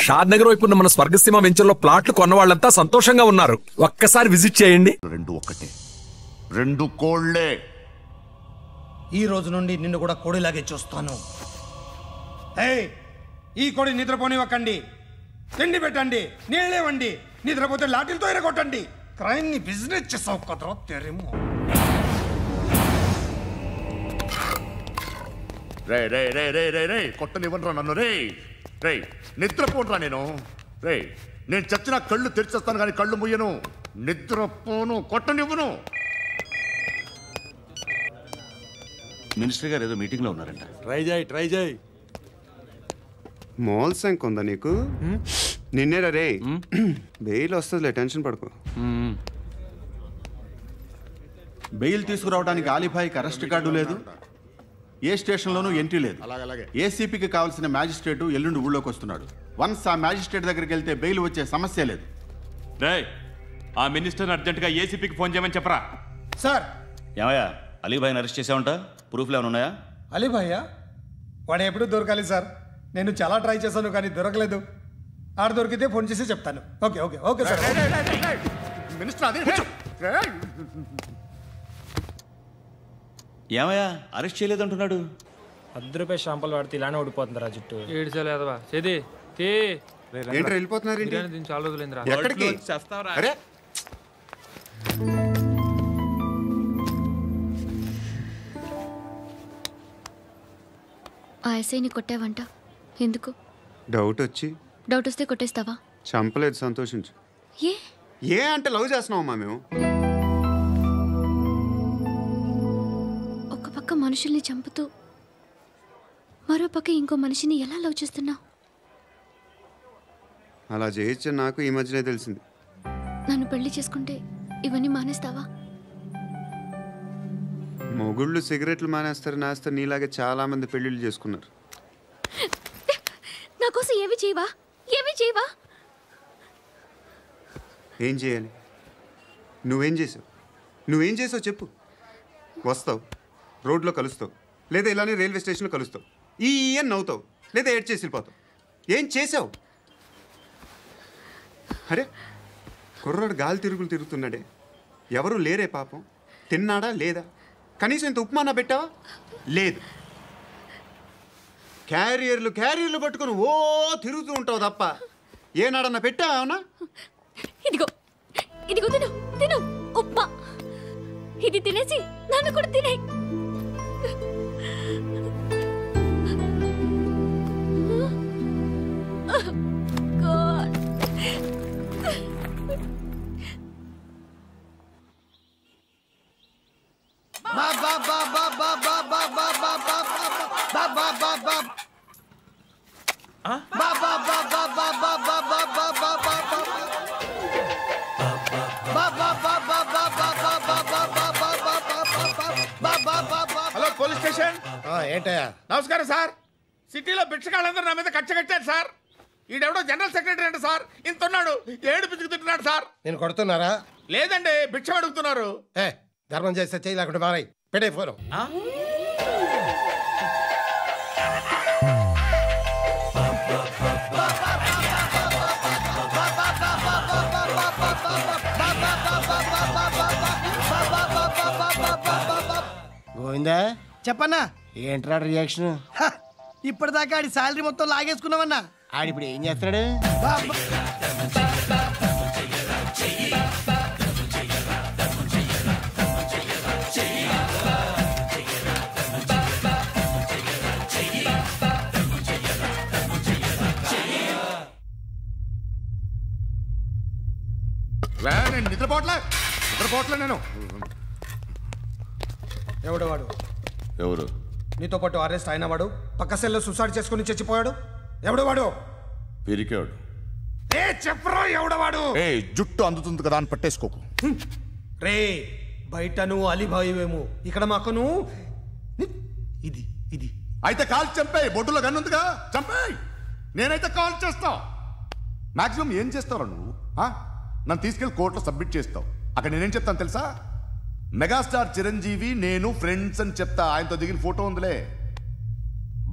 షాద్ నగర్ వైపు ఉన్న మన స్వర్గసీమ వెంచర్లో ప్లాట్లు కొన్న వాళ్ళంతా సంతోషంగా ఉన్నారు. ఒక్కసారి విజిట్ చేయండి. రెండు ఒక్కటే, రెండు కోళ్లే. ఈ రోజు నుండి నిన్ను కూడా కోడిలాగే చూస్తాను. ఈ కోడి నిద్రపోనివ్వకండి, తిండి పెట్టండి, నీళ్ళేవండి. నిద్రపోతే లాఠీలతో ఎరగొట్టండి. క్రైమ్ ని బిజినెస్ చేసావు కదరా తెరేమో. రే రే రే రే రే రే కొట్టనివ్వనరా నన్ను. రే రే నిద్రపోనరా నేను. రే నేను చచ్చిన కళ్ళు తెరిచేస్తాను కానీ కళ్ళు ముయ్యను. నిద్రపోను, కొట్టనివ్వను. మినిస్టర్ గారు ఏదో మీటింగ్ లో ఉన్నారంట. ట్రై చేయి. మోల్ సంక్ ఉందా నీకు? నిన్నేరా రే. బెయిల్ వస్తుందిలే, టెన్షన్ పడుకో. బెయిల్ తీసుకురావడానికి ఆలిభాయికి అరెస్ట్ కార్డు లేదు, ఏ స్టేషన్లోనూ ఎంట్రీ లేదు. ఏసీపీకి కావాల్సిన మ్యాజిస్ట్రేటు ఎల్లుండి ఊళ్ళోకి వస్తున్నాడు. వన్స్ ఆ మ్యాజిస్ట్రేట్ దగ్గరికి వెళ్తే బెయిల్ వచ్చే సమస్య లేదు. ఆ మినిస్టర్ అర్జెంటుగా ఏసీపీకి ఫోన్ చేయమని చెప్పరా. సార్. ఏమయ్యా, అలీభాయిని అరెస్ట్ చేసావంట? ప్రూఫ్లు ఏమైనా ఉన్నాయా? అలీభాయ్యా? వాడు ఎప్పుడు దొరకాలి సార్. నేను చాలా ట్రై చేశాను కానీ దొరకలేదు. ఆడ దొరికితే ఫోన్ చేసి చెప్తాను. Okay okay okay sir. Minister అదే. ఏమయ్యా, అరెస్ట్ చేయలేదంటున్నాడు? ₹10 షాంపూలు వాడితే ఇలానే ఓడిపోతుంది రా జుట్టు. ఏడ్చలేదవా చేది ఏంటి వెళ్ళిపోతున్నారు? చాలా రోజులైందిరా. ఎక్కడికి? అరే ఆ ఎస్ఐని కొట్టావంట, ఎందుకు? డౌట్ వచ్చి. డౌట్ వస్తే కొట్టేస్తావా? చంపలేదు, సంతోషించు. ఏ అంటే లవ్ చేస్తున్నావమ్మా మేము. ఒక పక్క మనుషుల్ని చంపుతూ మరో పక్క ఇంకో మనిషిని ఎలా లవ్ చేస్తున్నావు? అలా చేయొచ్చు నాకు ఈ మధ్యనే తెలిసింది. నన్ను పెళ్లి చేసుకుంటే ఇవన్నీ మానేస్తావా? మొగుళ్ళు సిగరెట్లు మానేస్తారు, నేస్తారు. నీలాగే చాలా మంది పెళ్లిళ్ళు చేసుకున్నారు. నా కోసం ఏమి చేయవా? ఏమి చేయవా? ఏం చేయాలి? నువ్వేం చేసావు చెప్పు. వస్తావు, రోడ్లో కలుస్తావు, లేదా ఇలానే రైల్వే స్టేషన్లో కలుస్తావు. ఈ అని నవ్వుతావు, లేదా ఏడ్ చేసి వెళ్ళిపోతావు. ఏం చేసావు? అరే కుర్రాడు గాలి తిరుగుతున్నాడే, ఎవరు లేరే పాపం. తిన్నాడా లేదా? కనీసం ఇంత ఉప్మానా పెట్టావా? లేదు. క్యారియర్లు పట్టుకుని ఓ తిరుగుతూ ఉంటావు తప్ప ఏనాడన్నా పెట్టావా? అవునా? ఇదిగో ఇదిగో తిను తిను ఉప్మా. ఇది తినేసి నన్ను కూడా తినే. Hello police station. ఏంటయ్యా? నమస్కారం సార్. సిటీలో భిక్షగాళ్ళందరూ నా మీద కచ్చ కట్టారు సార్. ఈడెవడో జనరల్ సెక్రటరీ అంట సార్. ఇంత ఉన్నాడు, 7 పిచ్చుకు తింటున్నాడు సార్. నేను కొడుతున్నారా? లేదండి, భిక్ష అడుగుతున్నారు. ధర్మం చేస్తే చేయి, లేకుండా మారాయి. పెట్టే ఫోను. గోవిందా చెప్పన్నా. ఏంట్రా రియాక్షన్? ఇప్పటిదాకా ఆడి శాలరీ మొత్తం లాగేసుకున్నామన్నా. ఆడిప్పుడు ఏం చేస్తున్నాడు? నేను నిద్రపోవట్లే నేను. ఎవడు వాడు? ఎవరు? నీతో పాటు అరెస్ట్ అయిన వాడు, పక్క సెల్లో సూసైడ్ చేసుకుని చచ్చిపోయాడు. ఎవడు వాడు? పిరికాడు. చెప్పరా ఎవడవాడు? జుట్టు అందుతుంది కదా అని పట్టేసుకోకు. రే బయట నువ్వు అలీభాయివేమో, ఇక్కడ మాకు నువ్వు ఇది ఇది. అయితే కాల్ చంపేయి. బొడ్డులో గన్నుందిగా, చంపేయి. నేనైతే కాల్ చేస్తా. మాక్సిమం ఏం చేస్తావు నువ్వు? నన్ను తీసుకెళ్లి కోర్టులో సబ్మిట్ చేస్తావు. అక్కడ నేనేం చెప్తాను తెలుసా? మెగాస్టార్ చిరంజీవి నేను ఫ్రెండ్స్ అని చెప్తా. ఆయనతో దిగిన ఫోటో ఉందిలే.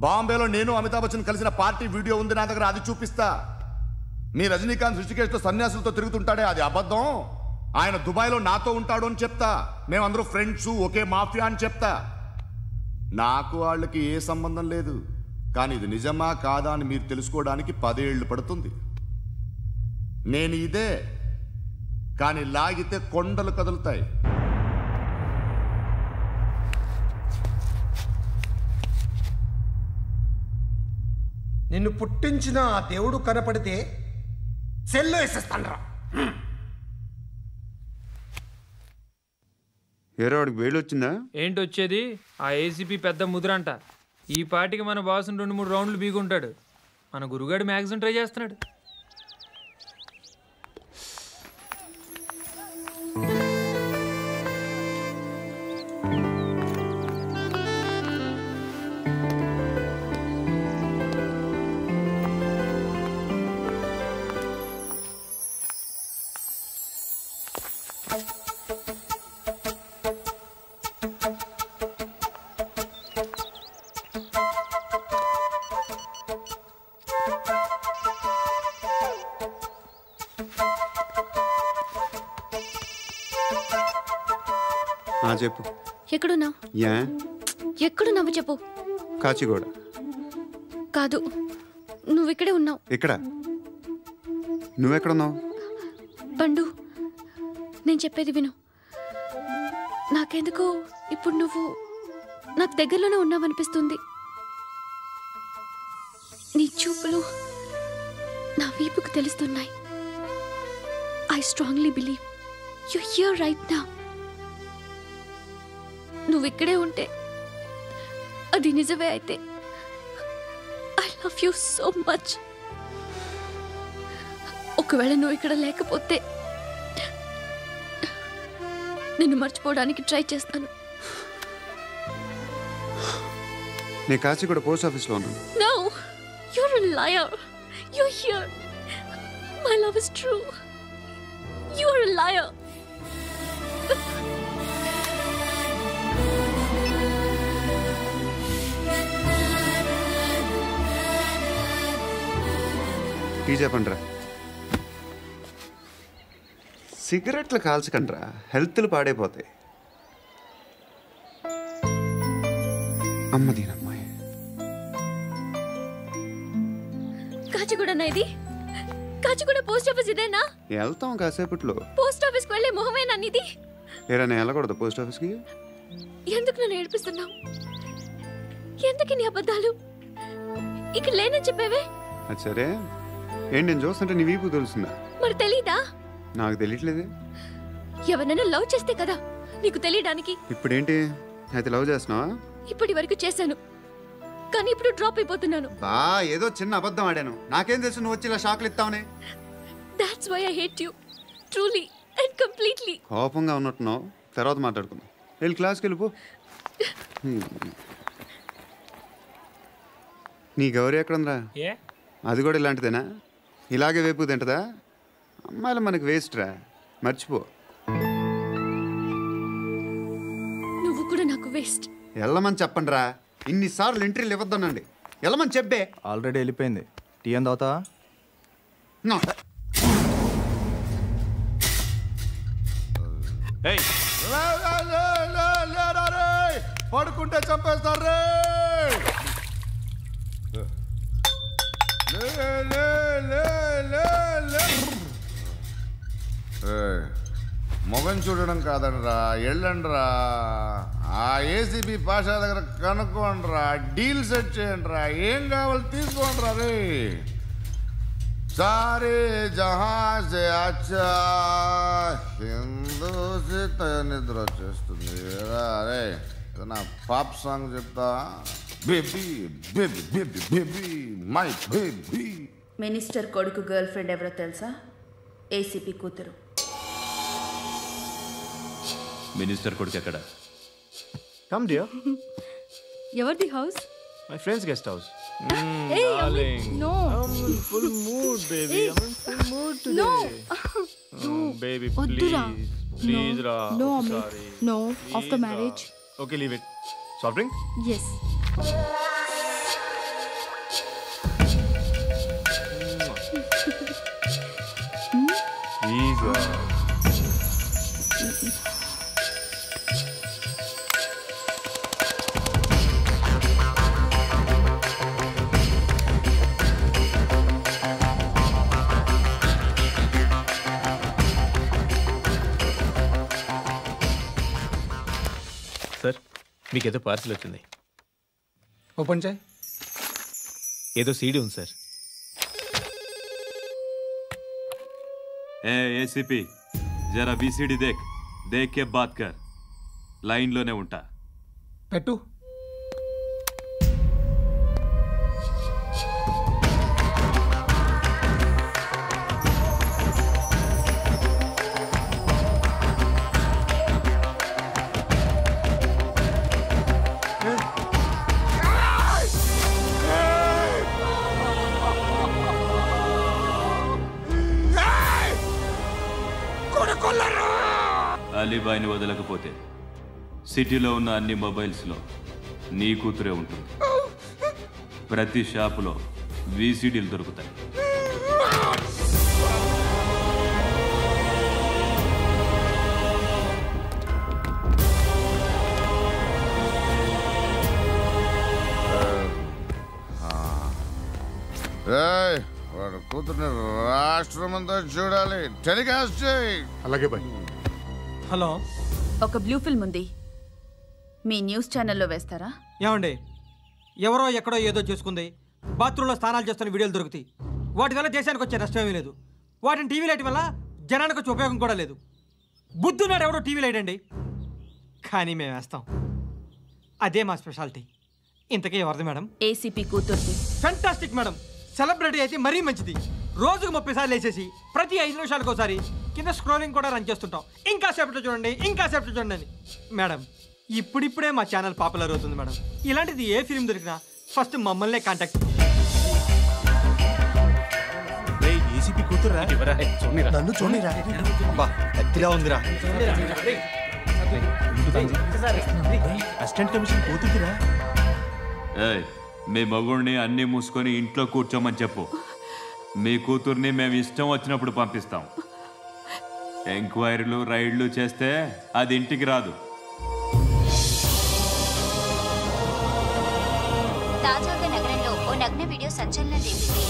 బాంబేలో నేను అమితాబ్ బచ్చన్ కలిసిన పార్టీ వీడియో ఉంది నా దగ్గర, అది చూపిస్తా. మీ రజనీకాంత్ ఋషికేశ్తో సన్యాసులతో తిరుగుతుంటాడే అది అబద్ధం. ఆయన దుబాయ్లో నాతో ఉంటాడు అని చెప్తా. మేమందరూ ఫ్రెండ్స్, ఒకే మాఫియా అని చెప్తా. నాకు వాళ్ళకి ఏ సంబంధం లేదు. కానీ ఇది నిజమా కాదా అని మీరు తెలుసుకోవడానికి 10 ఏళ్ళు పడుతుంది. నేను ఇదే, కానీ లాగితే కొండలు కదులుతాయి. నిన్ను పుట్టించిన ఆ దేవుడు కనపడితే సెల్లో వేసేస్తానరా. ఏరో వాడికి వేలు వచ్చిందా? ఏంటి వచ్చేది? ఆ ఏసీపీ పెద్ద ముద్రంట. ఈ పాటికి మన బాసుని 2-3 రౌండ్లు బీగుంటాడు. మన గురుగాడు మ్యాక్సిమం ట్రై చేస్తున్నాడు. చెప్పు. ఎక్కడున్నావు? ఎక్కడున్నావు చెప్పు. కాచిగూడ. కాదు, నువ్వు ఇక్కడే ఉన్నావు. ఇక్కడ నువ్వెక్కడున్నావు? పండు, నేను చెప్పేది విను. నాకెందుకో ఇప్పుడు నువ్వు నాకు దగ్గరలోనే ఉన్నావనిపిస్తుంది. నీ చూపులు నా వీపుకు తెలుస్తున్నాయి. I strongly believe you here right now. నువ్వు ఇక్కడే ఉంటే అది నిజమే అయితే I love you so much. ఒకవేళ నువ్వు ఇక్కడ లేకపోతే నిన్ను మర్చిపోవడానికి ట్రై చేస్తాను. నేను కాచిగూడ పోస్ట్ ఆఫీస్లో ఉన్నాను. No, you're a liar. You're here. My love is true. You're a liar. Tea చెప్పండిరా. సిగరెట్లు కాల్చకండ్రా, హెల్త్లు పాడైపోతాయి. అమ్మదీనమ్మాయి. కాచిగూడనా ఇది? కాచిగూడ పోస్ట్ ఆఫీస్ ఇదేనా? వెళ్తాం కాసేపట్లో. పోస్ట్ ఆఫీస్కి వెళ్ళే మొహమేనా నీది? ఏరా నేను వెళ్ళకూడదు పోస్ట్ ఆఫీస్కి? ఎందుకు నన్ను ఏడిపిస్తున్నావు? ఎందుకు నీ అబద్ధాలు? ఇక్కడ లేనని చెప్పేవే. అది సరే, ఏంటి నేను చూస్తుంటే నీ వీపు తెలుస్తుందా? మరి తెలీదా? నాకు తెలియట్లేదు. ఎవరైనా లవ్ చేస్తే కదా నీకు తెలియడానికి. ఇప్పుడేంటి అయితే లవ్ చేస్తున్నావా? ఇప్పటి వరకు చేశాను, కానీ ఇప్పుడు డ్రాప్ అయిపోతున్నాను. ఏదో చిన్న అబద్ధం ఆడాను. నాకేం తెలుసు నువ్వు వచ్చి ఇలా షాక్లు ఇస్తావని. That's why I hate you. Truly and completely. కోపంగా ఉన్నట్టున్నావు, తర్వాత మాట్లాడుకుందాం. వెళ్ళి క్లాస్కి వెళ్ళిపో. నీ గౌరీ ఎక్కడుందిరా? అది కూడా ఇలాంటిదేనా? ఇలాగే వేపు తింటదా? అమ్మాయిలు మనకి వేస్ట్ రా, మర్చిపో. నువ్వు కూడా నాకు వేస్ట్. వెళ్ళమని చెప్పండి రా. ఇన్నిసార్లు ఎంట్రీలు ఇవ్వద్దనండి. వెళ్ళమని చెప్పే. ఆల్రెడీ వెళ్ళిపోయింది. టీ అని తాగుతావా? పడుకుంటే చంపేస్తారు. మొగం చూడడం కాదండ్రా, వెళ్ళండ్రా. ఆ ఏసీబీ పాషా దగ్గర కనుక్కోండ్రా, డీల్ సెట్ చేయండిరా, ఏం కావాలి తీసుకోండిరా. రే సారే జహాజే అచ్చా హిందూ నిద్ర వచ్చేస్తుంది. రే నా పాప్ సాంగ్ చెప్తా. Baby baby baby baby my baby. Minister కొడుకు గర్ల్ ఫ్రెండ్ ఎవరో తెలుసా? ఏసీపీ కూతురు. మినిస్టర్ కొడుకు ఎక్కడ? Come dear. ఎవరిది house? My friends guest house. Hey, darling. No. I'm in full mood, baby. I'm in full mood today. No. Baby, Oddura. please. Please, No. Ra. No, I'm Amit. sorry. No. Please, After Ra. marriage. Okay, leave it. Soft drink? Yes. Sir మీకేదో parcel వచ్చింది. Open చేయి. ఏదో CD ఉంది sir. ఏ ACP జరా VCD దేక్ కే బాత్ కర్. లైన్లోనే ఉంటా. పెట్టు. అలీబాయిని వదలకపోతే సిటీలో ఉన్న అన్ని మొబైల్స్లో నీ కూతురే ఉంటుంది. ప్రతి షాపులో వీసీడీలు దొరుకుతాయి. వాడు కూతుర్ని రాష్ట్రమంతా చూడాలి. టెలికాస్ట్ చేయి. అలాగే బాయ్. హలో, ఒక బ్లూ ఫిల్మ్ ఉంది, మీ న్యూస్ ఛానల్లో వేస్తారా? ఏమండి, ఎవరో ఎక్కడో ఏదో చేసుకుంది, బాత్రూంలో స్నానాలు చేస్తున్న వీడియోలు దొరుకుతాయి. వాటి వల్ల దేశానికి వచ్చే నష్టమేమీ లేదు. వాటిని టీవీ లైట్ వల్ల జనానికి వచ్చే ఉపయోగం కూడా లేదు. బుద్ధున్నాడు ఎవడో టీవీ లైట్ అండి, కానీ మేము వేస్తాం. అదే మా స్పెషాలిటీ. ఇంతకీ ఎవరిది మేడం? ఏసీపీ కూతుర్ది. Fantastic madam. సెలబ్రిటీ అయితే మరీ మంచిది. రోజుకు 30 సార్లు వేసేసి ప్రతి 5 నిమిషాలకు ఒకసారి కింద స్క్రోలింగ్ కూడా రన్ చేస్తుంటాం. ఇంకా సేపట్లో చూడండి, ఇంకా సేపట్లో చూడండి అని. మేడం, ఇప్పుడిప్పుడే మా ఛానల్ పాపులర్ అవుతుంది మేడం. ఇలాంటిది ఏ ఫిల్మ్ దొరికినా ఫస్ట్ మమ్మల్నే కాంటాక్ట్. ఏసీపీ కూతురా? నన్ను చూడరా. ఎత్తిగా ఉందిరా. అసిస్టెంట్ కమిషన్ కూతురా? మీ మగుడిని అన్ని మూసుకొని ఇంట్లో కూర్చోమని చెప్పు. మీ కూతుర్ని మేము ఇష్టం వచ్చినప్పుడు పంపిస్తాం. ఎంక్వైరీలు రైడ్లు చేస్తే అది ఇంటికి రాదు. తాజాగా నగరంలో ఓ నగ్న వీడియో సంచలనం రేపింది.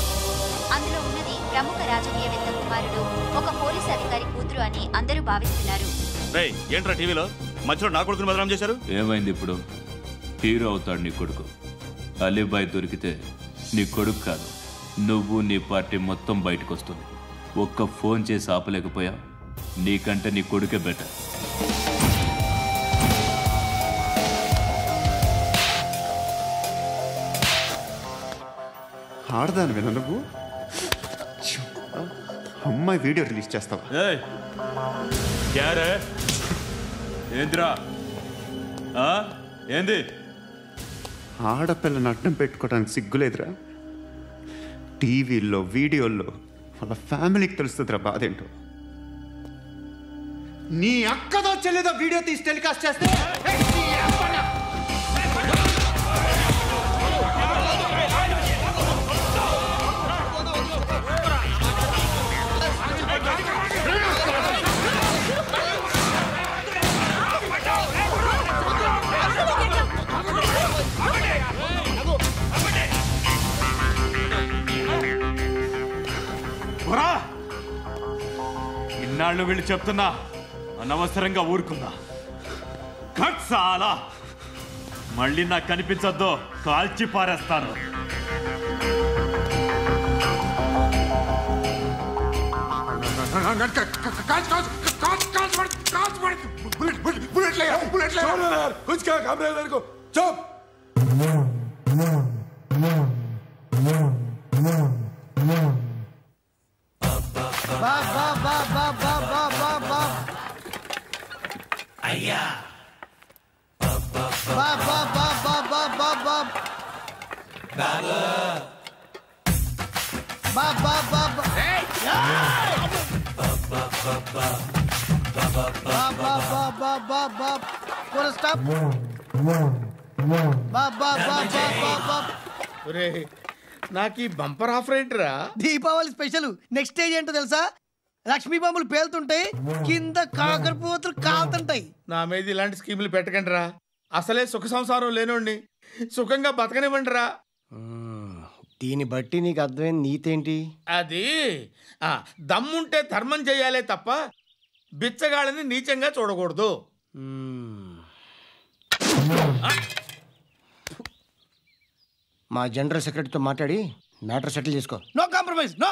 అందులో ఉన్నది ప్రముఖ రాజకీయవేత్త కుమారుడు, ఒక పోలీస్ అధికారి కూతురు అని అందరూ భావిస్తున్నారు. ఏంట్రా టీవీలో మధ్యలో నా కొడుకుని బదనాం చేశారు? ఏమైంది ఇప్పుడు? హీరో అవుతాడు నీ కొడుకు. అలీబాయ్ దొరికితే నీ కొడుకు కాదు, నువ్వు నీ పార్టీ మొత్తం బయటకు వస్తుంది. ఒక్క ఫోన్ చేసి ఆపలేకపోయా, నీకంటే నీ కొడుకే బెటర్. ఆడదాను విన నువ్వు అమ్మాయి వీడియో రిలీజ్ చేస్తావా? ఏంద్రా ఏంది? ఆడపిల్లని అడ్డం పెట్టుకోవడానికి సిగ్గులేదురా? టీవీల్లో వీడియోల్లో వాళ్ళ ఫ్యామిలీకి తెలుస్తుందిరా బాధేంటో. నీ అక్కదో చెల్లిదో వీడియో తీసి టెలికాస్ట్ చేస్తే ఇన్నాళ్ళు వీళ్ళు చెప్తున్నా అనవసరంగా ఊరుకుందా. చాలా మళ్ళీ నాకు కనిపించొద్దు, కాల్చి పారేస్తాను. అయ్యా నాకు ఈ బంపర్ ఆఫర్ ఏంటిరా? దీపావళి స్పెషల్. నెక్స్ట్ స్టేజ్ ఏంటో తెలుసా? లక్ష్మీ బాంబులు పేలుతుంటాయి, కింద కాకరపోతులు కాలుతుంటాయి. నా మీద ఇలాంటి స్కీములు పెట్టకండి రా. అసలే సుఖ సంసారం లేనోడిని సుఖంగా బతకనివ్వండి రా. దీన్ని బట్టి నీకు అర్థమైన నీతేంటి? అది దమ్ముంటే ధర్మం చేయాలే తప్ప బిచ్చగాళ్ళని నీచంగా చూడకూడదు. మా జనరల్ సెక్రటరీతో మాట్లాడి మ్యాటర్ సెటిల్ చేసుకో. No compromise. No.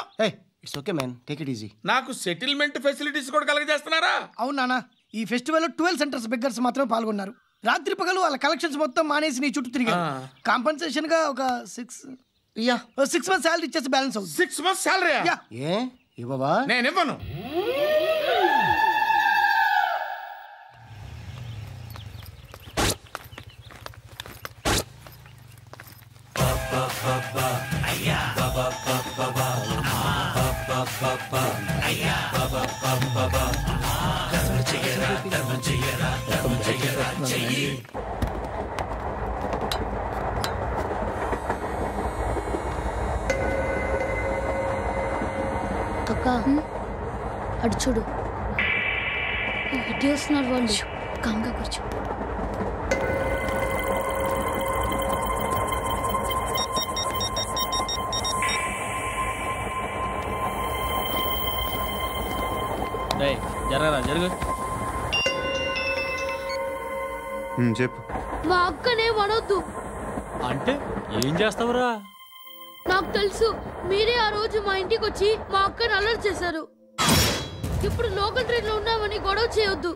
It's okay man, take it easy. నాకు సెటిల్మెంట్ ఫెసిలిటీస్ కూడా కలగజేస్తున్నారా? అవును నాన్న, ఈ ఫెస్టివల్ 12 సెంటర్స్ బెగ్గర్స్ మాత్రమే పాల్గొన్నారు. రాత్రి పగలు వాళ్ళ కలెక్షన్స్ మొత్తం మానేసి నీ చుట్టూ తిరిగారు. కాంపన్సేషన్ గా ఒక 6 months శాలరీ ఇచ్చేసి బ్యాలెన్స్ అవుతుంది. 6 months శాలరీ? ఏ ఇవ్వవా? నేను ఇవ్వను. అక్క అటు చూడు, ఇటు వస్తున్నారు వాళ్ళు. కామ్గా కూర్చో. జరగరా జరుగు. చెప్పు. మా అక్కనే వనొద్దు. అంటే ఏం చేస్తావురా? నాకు తెలుసు, మీరే ఆ రోజు మా ఇంటికి వచ్చి మా అక్కని అలర్ట్ చేశారు. ఇప్పుడు లోకల్ ట్రైన్ లో ఉన్నామని గొడవ చేయొద్దు.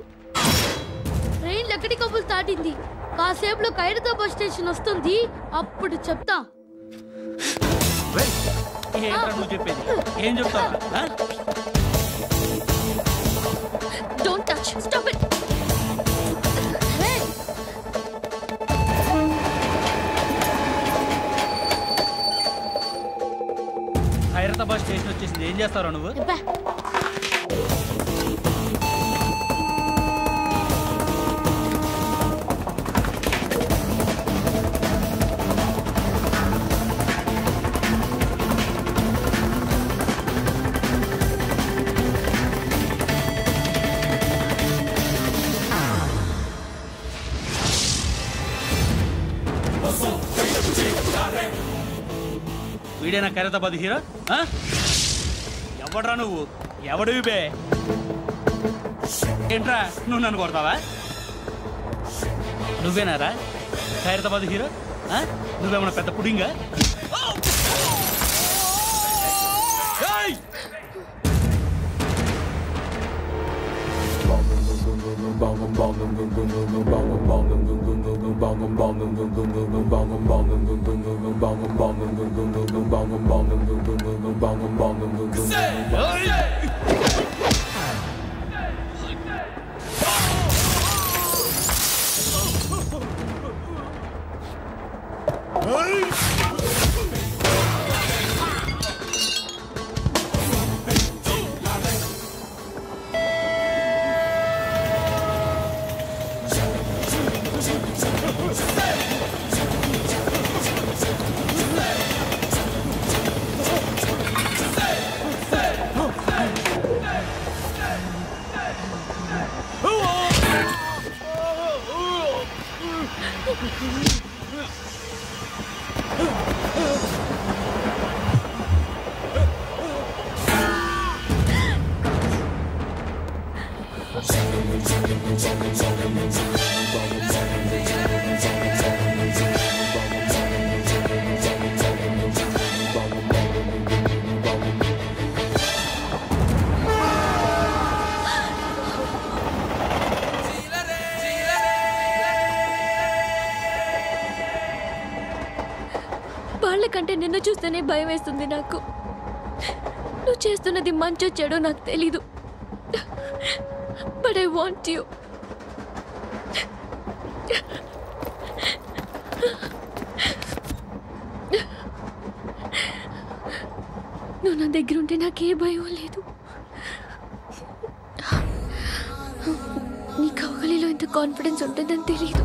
ట్రైన్ లక్కడి కబుల్ దాటింది. కాసేపులో ఖైరతాబాద్ స్టేషన్ వస్తుంది, అప్పుడు చెప్తా. చెప్పేది ఏం చెప్తావు? Don't touch, stop it. Khairatabad station వచ్చేసింది, ఏం చేస్తారా నువ్వు? వీడేనా ఖైరతాబాద్ హీరో? ఎవడ్రా నువ్వు? ఎవడివి బే? ఏంట్రా నువ్వు నన్ను కొడతావా? నువ్వేనారా ఖైరతాబాద్ హీరో? నువ్వేమన్నా పెద్ద పుడింగా? వాళ్ళకంటే నిన్ను చూస్తేనే భయం వేస్తుంది నాకు. నువ్వు చేస్తున్నది మంచో చెడో నాకు తెలీదు, బట్ ఐ వాంట్ యూ. నువ్వు నా దగ్గర ఉంటే నాకే భయం లేదు. నీ కౌగలిలో ఇంత కాన్ఫిడెన్స్ ఉంటుందని తెలీదు.